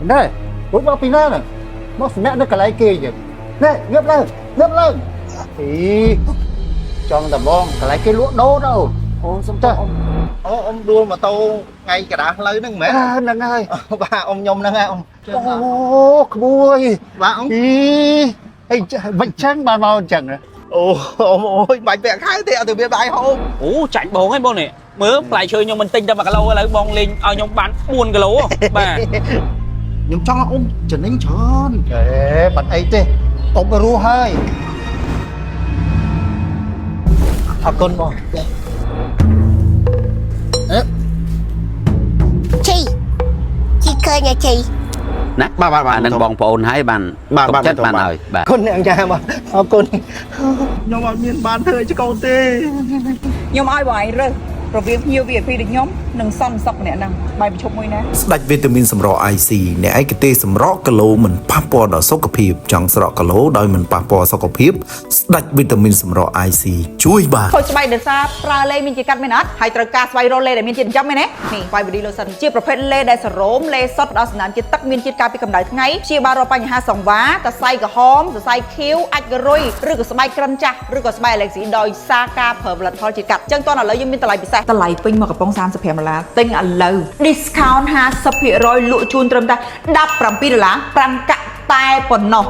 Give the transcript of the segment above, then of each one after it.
đây uống bao pin này nó mẹ nó cả lại kia vậy đây ngấp lên thì cho tầm bon cả lại cái lúa đố đâu xong ông đua mà tao ngay cả đã lấy nâng mẹ nâng ơi ba ông nhom nâng ông ôi ba ông bánh trắng ba mau chẳng rồi ông ơi bánh vẽ khai thì từ biết bài không chạy bồn ấy bông này mới lại chơi nhưng mình tinh ra mà cái lâu lấy bông lên ao nhông bán buồn cái lố bà nhưng cho ông trở nên tròn bạn ấy thế ông ru hơi học con bò chị khơi nha chị nè bà nên bong phồn hay bàn chất bàn rồi bà con nè nhà mà con nhưng mà miền bán thôi chứ câu tê nhưng ai bảo ai rồi rồi việc nhiều việc phi được nhóm nâng son sọc nè nâng bài bị chụp môi nè ស្ដេចវីតាមីនសម្រក់ IC អ្នកឯកទេសសម្រក់គីឡូមិនប៉ះពាល់ដល់សុខភាពចង់ស្រក់គីឡូដោយមិនប៉ះពាល់សុខភាពស្ដេចវីតាមីនសម្រក់ IC ជួយបាន ខូចស្បែកដោយសារប្រើលេមានជាកាត់មែនអត់ហើយត្រូវការស្វែងរកលេដែលមានជាតិចិញ្ចឹមមែនទេនេះ White Body Lotion ជាប្រភេទលេដែលសរោមលេសុទ្ធដល់សំណាញ់ជាតិទឹកមានជាតិការពារកម្ដៅថ្ងៃព្យាបាលរាល់បញ្ហាសង្វារសរសៃក្រហមសរសៃខៀវអាចករុយឬក៏ស្បែកក្រិនចាស់ឬក៏ស្បែក allergy ដោយសារការប្រើផលិតផលជាតិកាត់អញ្ចឹងតោះឥឡូវយើងមានតម្លៃពិសេសតម្លៃពេញមកកំប៉ុង$35ទិញឥឡូវ discount 50% លក់ជូនត្រឹមតែ$17 5កាក់តែប៉ុណ្ណោះ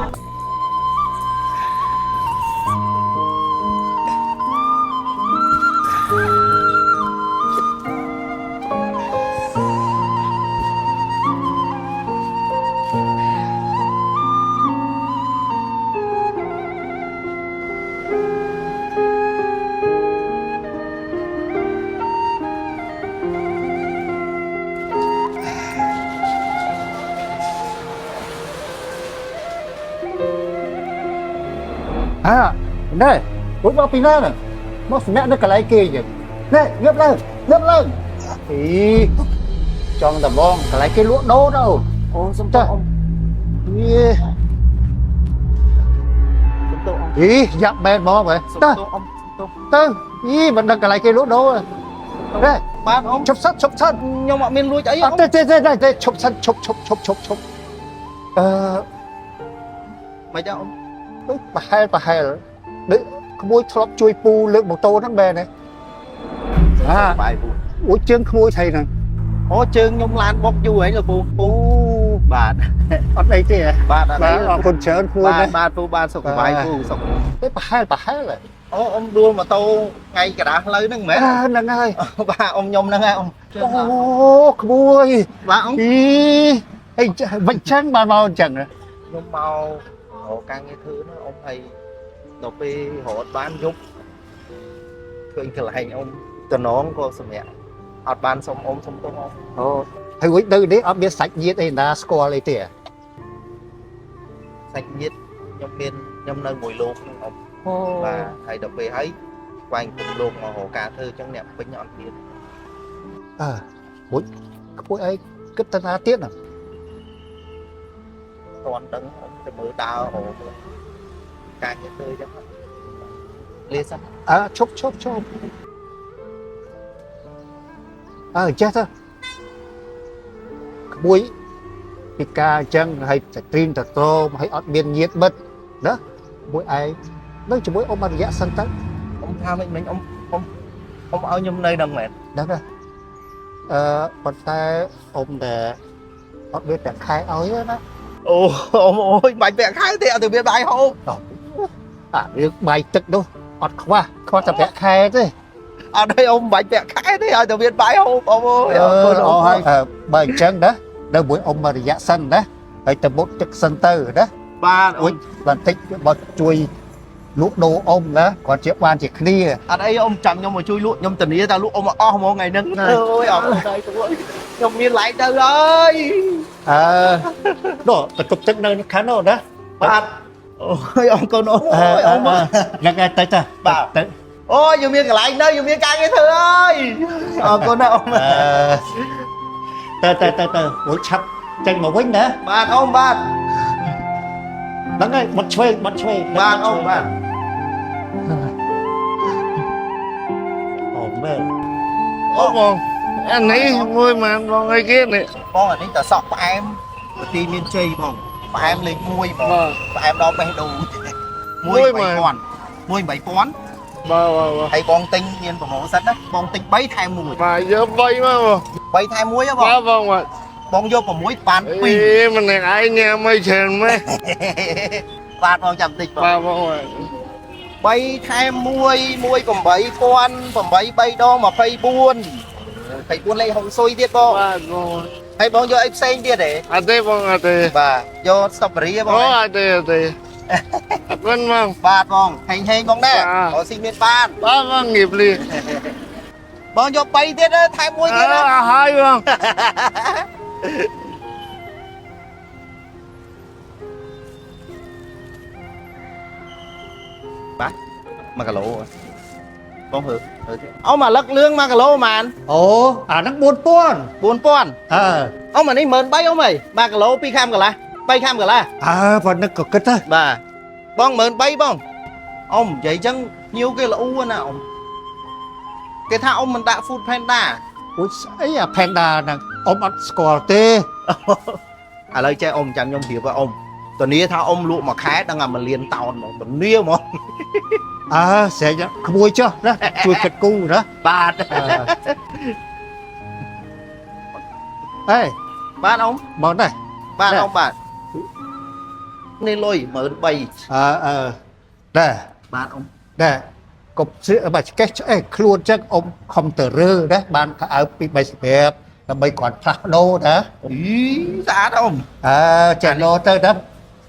đây uống bao pin này nó mẹ nó cả lại kia vậy đây ngấp lên thì cho tầm bon cả lại cái lúa đố đâu xong ý dặm bên bó vậy tư ý vẫn đang cả lại cái lúa đố đây ba ông chụp sắt nhưng mà miền nuôi ấy ông đây chụp sắt chụp mày cho ông bà hai đấy khmui thọp chui pu lượng một tô thằng bè này bài ủa chân khmui thầy nè chân nhung lan bóc vui ấy là pu bà ở đây thì bà đã còn chờ khmui ba sọc bài pu sọc đấy bà hai lại ông đua mà tao ngay cả đã lấy nâng mẹ nâng ơi ba ông nhom nâng ông khmui ba ông bánh trắng ba mau chẳng rồi nhom màu hộ càng cái thứ nó ông thầy đầu phi hộ bán giúp khơi cái lại ông từ nó có sự mẹ ọt bán xong ông xong tôi không thầy quý tư đấy ở biết sạch nhiệt thì đã score lấy tiền sạch nhiệt nhom bên nhom nơi mùi luôn ông và thầy đầu phi ấy quanh cùng luôn mà hộ cả thư trong nẹp với nhọn tiền mỗi ấy cứ tân á tiết à còn đấng ông sẽ mở tao hộ càng cái tươi chắc lê xanh chốt chết thôi muối pika chân hay trin tật tôm hay ọt biên nhiệt bật đó muối ai nó chỉ muối ông ăn dạ sân tắc ông tha mình ông ở nhung nơi đằng mẹ đó rồi còn ta ông để ọt biết đã khai ối đó ông ơi bánh vẽ khai thì từ biết bài không được bài tực đâu ọt qua tập vẽ khai thế ở đây ông bánh vẽ khai thì từ biết bài không ông ơi bài chân đó đâu buổi ông mà dạ sân đó hay từ một trực sân tư đó ba ui lần thích bật chui lúc đồ ông đó còn chiếc ban chỉ clear ở đây ông chẳng nhưng mà chui lụa nhưng tình ý ta lúc ông mà một ngày nâng ơi ông đây ông miên lại trời ơi đó tập tục chất nơi khá nổi đó bạn ôi ông con ơi ông nghe tới ta bảo ôi dùng miên lại nơi dùng miên càng cái thứ ơi con ông tờ buổi chập chân mà quýnh đó bạn ông bạn Đắng ơi, một xuê bạn ông bạn ổn bê ông anh ấy môi mà con ấy kia này បងអានេះតសក់ផ្អែមប្រទីមានជ័យបងផ្អែមលេខ1បងផ្អែមដល់បេះដូង18000 18000 bà ហើយបងទិញមានប្រម៉ូសិនណាបងទិញ3ថែម1 bà giờ bay mà 3ថែម1ហ៎បង ba vòng mà បងយក6បាន2 ý mình này ai nghe mây chèn mấy បាទបងចាំតិចបង ba vòng mà 3ថែម1 1 8000 8 3ដង24លេខហុងស៊ុយទៀតបង ba vòng ហើយបងយកអីផ្សេងទៀតទេ à đây vòng à đây បាទយកស្ទ្រូប៊េរីបង có à đây vân vâng បាទបងហេងបងដែរបើស៊ីមានបាន ba vòng nghiệp liền បងយក3ទៀតថែម1ទៀតណា à hai vòng បាទ1គីឡូបងហឺអោមកលឹកលឿង1គីឡូប៉ុន្មាន អូអាហ្នឹង4000 4000 អើ អោមកនេះ13000អោមអី1គីឡូ2ខាំកន្លះ3ខាំកន្លះ អើប៉ុណ្ណឹងក៏គិតទៅ បាទបង13000បងអ៊ំនិយាយចឹងញៀវគេល្អណាអ៊ំគេថាអ៊ំមិនដាក់ Food Panda អូស្អីអា Panda ហ្នឹងអ៊ំអត់ស្គាល់ទេ ឥឡូវចេះអ៊ំចាំខ្ញុំប្រៀបឲ្យអ៊ំតនីថាអ៊ំលក់មួយខែដឹងតែ1លានតោនហ្មងតនីហ្មង អើស្រែកក្មួយចុះណាជួយគិតគូណា បាទ អេ បាទអ៊ំ មកដែរ បាទអ៊ំបាទនេះលុយ13000 អឺដែរ បាទអ៊ំ ដែរកុំស្អីបាច់កេះឆ្អេះខ្លួនចឹងអ៊ំខំទៅរើណាបានខោពី3សម្រាប់ដើម្បីគាត់ផ្លាស់ប្ដូរណា អីស្អាតអ៊ំ អើចេះលោទៅណា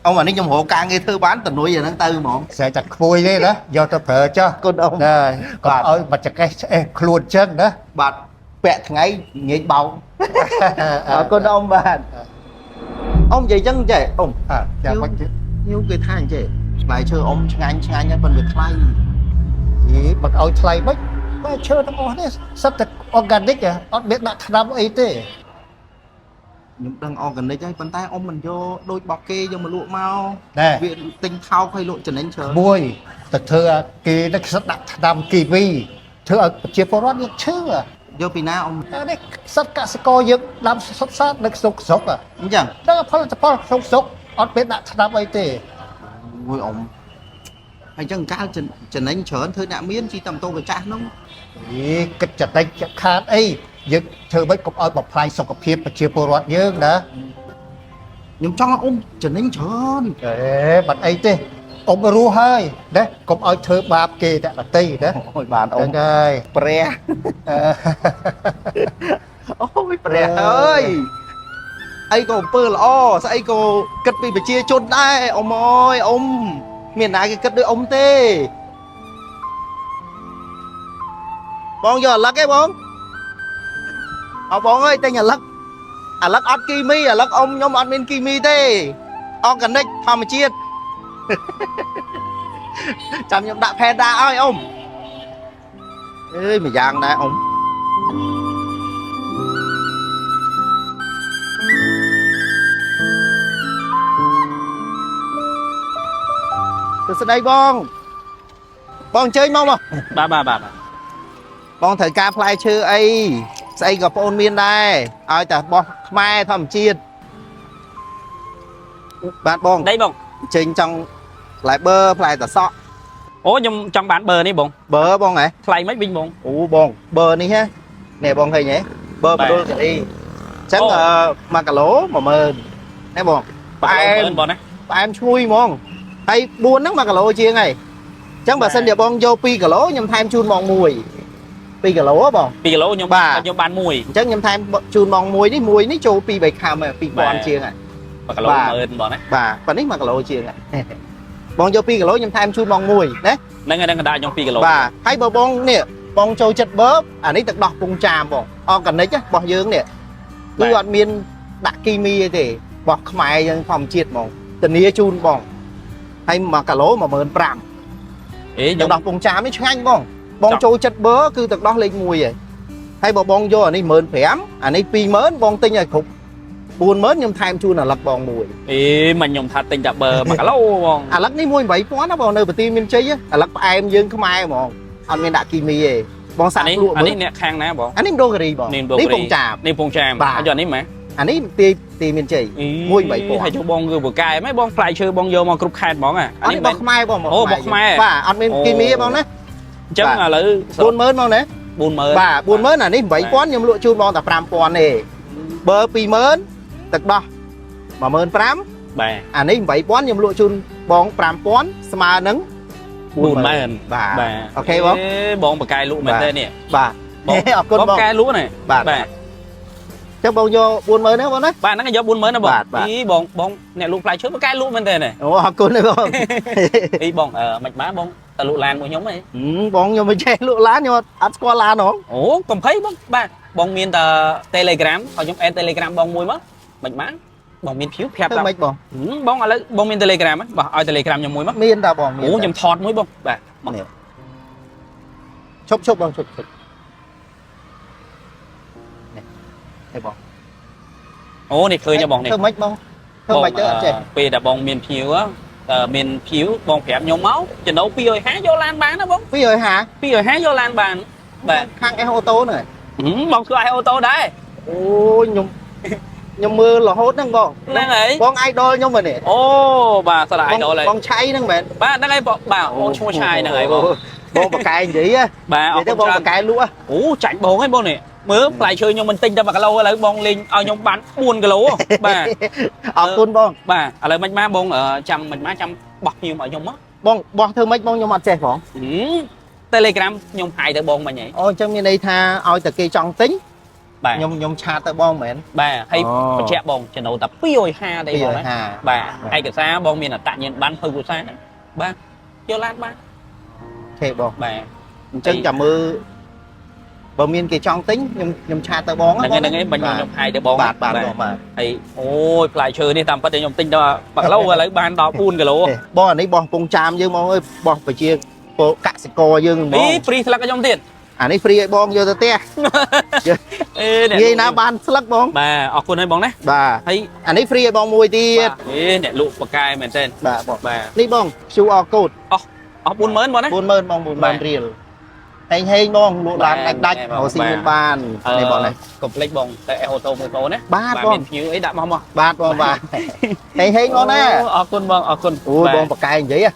អ៊ំអានេះខ្ញុំរកការងារធ្វើបានតនុយអាហ្នឹងទៅហ្មង ស្រែកតែក្មួយទេណាយកទៅប្រើចុះ គុណអ៊ំ ដែរកុំឲ្យបាច់កេះឆ្អេះខ្លួនចឹងណា បាទពាក់ថ្ងៃងាយបោកអរគុណអ៊ំបាទអ៊ំនិយាយចឹងចេះអ៊ំ អើចាំបាច់ ញៀវគេថាអញ្ចេះផ្លែឈើអ៊ំឆ្ងាញ់ហើយប៉ុន្តែវាថ្លៃ យីបាត់ឲ្យថ្លៃមិនបើឈើទាំងអស់នេះសិតតែ organic អត់មានដាក់ថ្នាំអីទេ ខ្ញុំដឹង organic ហើយប៉ុន្តែអ៊ំមិនយកដូចបោះគេយកមកលក់មក ដែរ វាទិញថោកហើយលក់ចំណេញច្រើន មួយទៅធ្វើឲ្យគេនឹងសិតដាក់ថ្នាំគីវីធ្វើឲ្យប្រជាពលរដ្ឋយកឈើ យកពីណាអ៊ំ អានេះសិតកសិករយើងដាំសុទ្ធសាធនៅស្រុកស្រុក អញ្ចឹង ដល់ផលិតផលស្រុកស្រុកអត់មានដាក់ថ្នាំអីទេ មួយអ៊ំហើយអញ្ចឹងកាលចំណេញច្រើនធ្វើអ្នកមានជីតាមតូកាចាស់ហ្នឹង យីគិតចំណេញខាតអីយើងធ្វើមិនកុំឲ្យបំផ្លាញសុខភាពប្រជាពលរដ្ឋយើងណា ខ្ញុំចង់ឲ្យអ៊ំចំណេញច្រើន អេបាត់អីទេអ៊ំរស់ហើយណាកុំឲ្យធ្វើបាបគេតែដតីណា អូយបានអ៊ំ ហ្នឹងហើយ ព្រះ អឺ អូយព្រះអើយអីក៏អំពើល្អស្អីក៏គិតពីប្រជាជនដែរអ៊ំអើយអ៊ំមានណាគេគិតដូចអ៊ំទេបងយកអាឡឹកឯងបងអើបងអើយតែញអាឡឹកអត់គីមីអាឡឹកអ៊ំខ្ញុំអត់មានគីមីទេអอร์ហ្គានិកធម្មជាតិចាំខ្ញុំដាក់ផេដាឲ្យអ៊ំអើយមួយយ៉ាងដែរអ៊ំ ទៅស្ដីបងអញ្ជើញមកមក បាទបាទបាទ បងត្រូវការផ្លែឈើអីស្អីក៏បងអូនមានដែរឲ្យតែបោះខ្មែរធម្មជាតិបាទបង đâyបង អញ្ជើញចង់ផ្លែបឺផ្លែតសក់ អូខ្ញុំចង់បានបឺនេះបង បឺបងហ៎ ថ្លៃមិនវិញបង អូបងបឺនេះហ៎នេះបងឃើញហ៎បឺបដុលកាលីអញ្ចឹង1គីឡូ10000នេះបងផ្អែម បងណា ផ្អែមឈ្ងុយហ្មងហើយ4ហ្នឹង1គីឡូជាងហើយអញ្ចឹងបើសិនជាបងយក2គីឡូខ្ញុំថែមជូនបង1 2គីឡូហ៎បង 2គីឡូខ្ញុំ បាទ ខ្ញុំបានមួយ អញ្ចឹងខ្ញុំថែមជូនបងមួយនេះចូល2 3ខាំហើយ2000ជាងហើយ 1គីឡូ បាទ 10000បងណា បាទប៉ានេះ1គីឡូជាងហើយបងយក2គីឡូខ្ញុំថែមជូនបងមួយណា ហ្នឹងហើយហ្នឹងកណ្ដាលខ្ញុំ2គីឡូ បាទហើយបើបងនេះបងចូលចិត្តបឺបអានេះទឹកដោះពងចាមបងអอร์ហ្គានិករបស់យើងនេះគឺអត់មានដាក់គីមីអីទេរបស់ខ្មែរយើងធម្មជាតិហ្មងធានាជូនបងហើយ1គីឡូ15000 អេខ្ញុំ ទឹកដោះពងចាមនេះឆ្ងាញ់បងចូលចិត្តបឺគឺទឹកដោះលេខ1ហើយបើបងយកអានេះ15000អានេះ20000បងទិញឲ្យគ្រប់40000ខ្ញុំថែមជូនអាឡឹកបងមួយ អេមិនខ្ញុំថាទិញតែបឺ1គីឡូបង អាឡឹកនេះ18000ណាបងនៅប្រទីមានជ័យអាឡឹកផ្អែមយើងខ្មែរហ្មងអត់មានដាក់គីមីទេ បងសាក់លក់ อันนี้เนี่ยแข้งนะบอก អានេះដូការីបង นี่ នេះពងចាប นี่พงจาม បាទ อันจอนี้ไหม អានេះទីមានជ័យ 13000 ให้ชูบองคือบวกกายไม่บองปลายชื่อบองโยมองกรุ๊ปแคทบองอ่ะ អានេះបងខ្មែរបង អូបងខ្មែរ បាទអត់មានគីមីទេបងណា ចឹងឥឡូវ 40000បងណា 40000 បាទ40000អានេះ8000ខ្ញុំលក់ជូនបងតែ5000ទេបើ20000ទឹកដោះ15000 បាទ អានេះ8000ខ្ញុំលក់ជូនបង5000ស្មើនឹង 40000 បាទ បាទ អូខេបង បងបកកាយលក់មែនទេនេះ បាទ បង អរគុណ បង បង កែលក់នេះ បាទ បាទ ចឹងបងយក40000ណាបងណា បាទហ្នឹងយក40000ណាបង បាទ អីបងអ្នកលក់ផ្លែឈើបកកាយលក់មែនទេនេះ អូអរគុណទេបង អីបងមិនបានបងទៅលក់ឡានមួយខ្ញុំហី បងខ្ញុំមិនចេះលក់ឡានខ្ញុំអត់ស្គាល់ឡានហ៎ អូកំភៃបងបាទបងមានតែ Telegram ឲ្យខ្ញុំ add Telegram បងមួយមកមិនបានបងមាន view ប្រាប់ ធ្វើ ដល់ ម៉េចបង បងឥឡូវបងមាន Telegram ហ៎បាទឲ្យ Telegram ខ្ញុំមួយមក មានតាបងមាន អូខ្ញុំថតមួយបងបាទមក នេះឈប់បងឈប់នេះហេបង អូនេះឃើញទេបងនេះ ធ្វើម៉េចបងធ្វើម៉េចទៅអត់ចេះ ពេលដែលបងមាន view មាន view បងប្រាប់ខ្ញុំមកចំណូល250យកឡានបានណាបង 250 250យកឡានបានបាទ ខាងអេសអូតូហ្នឹង បងធ្វើឲ្យអូតូដែរ អូខ្ញុំមើលរហូតហ្នឹងបង ហ្នឹងហើយ បង idol ខ្ញុំហ្នឹងនេះ អូបាទសរ idol ហើយ បងឆៃហ្នឹងមែន បាទហ្នឹងហើយបាទអូឈ្មោះឆាយហ្នឹងហើយបង បងបកកាយនិយាយ បាទអ និ រ យាយ គុ ទៅ ណ បង ច្រើន បកកាយលក់ អូចាច់បងហើយបងនេះមើលផ្លែឈើខ្ញុំមិនទិញតែ1គីឡូឥឡូវបងលេងឲ្យខ្ញុំបាន4គីឡូបាទ អរគុណបង បាទឥឡូវមិនមកបងចាំមិនមកចាំបោះខ្ញុំឲ្យខ្ញុំមក បងបោះធ្វើម៉េចបងខ្ញុំអត់ចេះផង Telegram ខ្ញុំហាយទៅបងមិញហី អូអញ្ចឹងមានន័យថាឲ្យតែគេចង់ទិញ បាទ ខ្ញុំឆាតទៅបងមែន បាទហើយ អូ បញ្ជាក់បងចំណូលតែ250ទេបងណា 250 បាទឯកសារបងមានអត្តញ្ញាណប័ណ្ណភៅភាសាហ្នឹងបាទយកឡានបាន អូខេបង បាទ អញ្ចឹងចាំមើលបើមានគេចង់ទិញខ្ញុំឆាតទៅបង ហ្នឹងហើយបាញ់ខ្ញុំហាយទៅបង បាទបាទបងបាទ ហើយអូយផ្លែឈើនេះតាមពិតតែខ្ញុំទិញដល់1គីឡូឥឡូវបានដល់4គីឡូ បងអានេះបោះពងចាមយើងបងអើយបោះប្រជាពលកសិករយើងហ្ម នេះ ង ព្រីស្លឹកខ្ញុំទៀត អានេះហ្វ្រីឲ្យបងយកទៅផ្ទះ អេ និយាយណាបានស្លឹកបង បាទអរគុណហើយបងណា បាទ ហើយ អានេះហ្វ្រីឲ្យបងមួយទៀត អេអ្នកលក់បកាយមែនទេ បាទបង បាទ នេះបង QR code អស់40000បងណា 40000បង បាទ 40000រៀលហេងបងលក់ឡានដាច់រកស៊ីមានបាននេះបងនេះ កុំភ្លេចបងតែអូតូមួយបងណា បាទបង មាន view អីដាក់មក បាទបងបាទហេងបងណា អរគុណបងអរគុណ អូយបងបកកែនិយាយ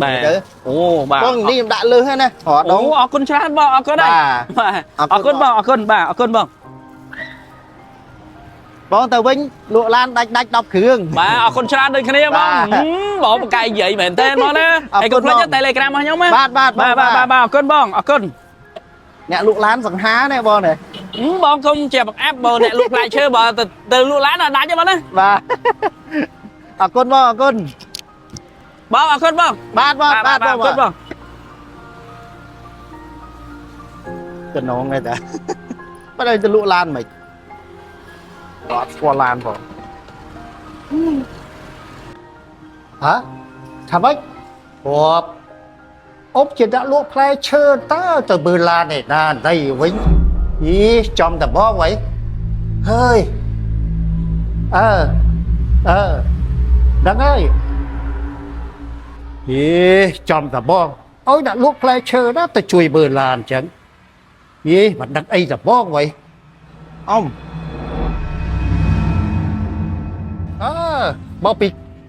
បាទ ទៅ អូបាទ បងនេះខ្ញុំដាក់លឺហ្នឹងណារត់ដ អូ ង អរគុណច្រើនបងអរគុណហើយ បាទ អរគុណបងអរគុណបាទអរគុណបង បងទៅវិញលក់ឡានដាច់10គ្រឿង បាទអរគុណច្រើនដូចគ្នាបងបងបកាយនិយាយមែនទេបងណាហើយកុំភ្លេច Telegram របស់ខ្ញុំណា បាទបាទ បាទអរគុណបងអរគុណ អ្នកលក់ឡានសង្ហានេះបងនេះ បងគុំជាបង្អាប់បងអ្នកលក់ផ្លែឈើបើទៅលក់ឡានដល់ដាច់ទេបងណា បាទអរគុណបងអរគុណ បងអរគុណបង បាទបាទបាទ អរគុណបង តំណងហ្នឹងតាបើទៅលក់ឡានមិនអត់ស្គាល់ឡានផង ហ៎ថាម៉េចរាប់អុបជាដាក់លក់ផ្លែឈើតើទៅមើលឡានឯណាណៃវិញយីចំតបងໄວហើយអើដឹងហើយយីចំតបងឲ្យដាក់លក់ផ្លែឈើណាទៅជួយមើលឡានអញ្ចឹងយីមិនដឹងអីតបងໄວ អ៊ំ មកពី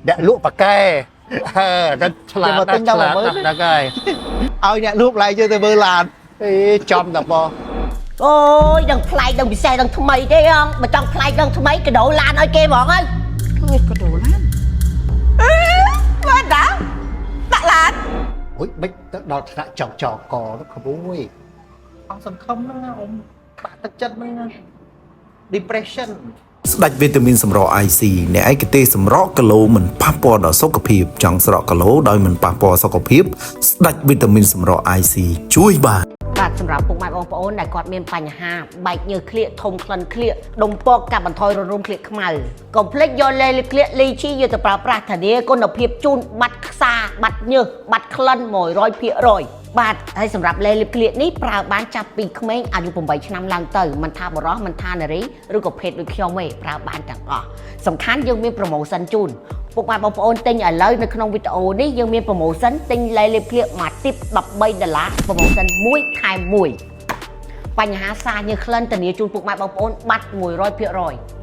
ដាក់លក់ប៉ាកែដឹងឆ្លាតណាស់ឆ្លាតណាស់ហ្នឹងហើយ ឲ្យអ្នកលក់ផ្លែឈើទៅមើលឡាន អេចំតបង អូយដឹងប្លែកដឹងពិសេសដឹងថ្មីទេហងបើចង់ប្លែកដឹងថ្មីកដោឡានឲ្យគេហ្មងហើយ ធ្វើកដោឡានបាទដាក់ឡាន អូយមិនទៅដល់ថ្នាក់ចង់ចកកនោះក្មួយ អស់សង្ឃឹមហ្នឹងអ៊ំបាក់ទឹកចិត្តហ្នឹង depression ស្ដេចវីតាមីនសម្រក់ IC អ្នកឯកទេសសម្រក់គីឡូមិនប៉ះពាល់ដល់សុខភាពចង់ស្រក់គីឡូដោយមិនប៉ះពាល់សុខភាពស្ដេចវីតាមីនសម្រក់ IC ជួយបាន បាទសម្រាប់ពុកម៉ែបងប្អូនដែលគាត់មានបញ្ហាបែកញើសក្លៀកធំក្លិនក្លៀកដុំពកកាត់បន្ថយរលំក្លៀកខ្មៅកុំភ្លេចយកលេក្លៀកលីឈីយកទៅប្រើប្រាស់ធានាគុណភាពជូនបាត់ខ្សាបាត់ញើសបាត់ក្លិន 100% បាទហើយសម្រាប់លេក្លៀកនេះប្រើបានចាប់ពីក្មេងអាយុ8ឆ្នាំឡើងទៅមិនថាបរោះមិនថានារីឬក៏ភេទដូចខ្ញុំទេប្រើបានទាំងអស់សំខាន់យើងមានប្រូម៉ូសិនជូនពុកម៉ែបងប្អូនទិញឥឡូវនៅក្នុងវីដេអូនេះយើងមានប្រូម៉ូសិនទិញលេក្លៀកមួយទីប$13ប្រូម៉ូសិន1ថែម1 បញ្ហាសាញើក្លិនធានាជូនពុកម៉ែបងប្អូនបាត់100%។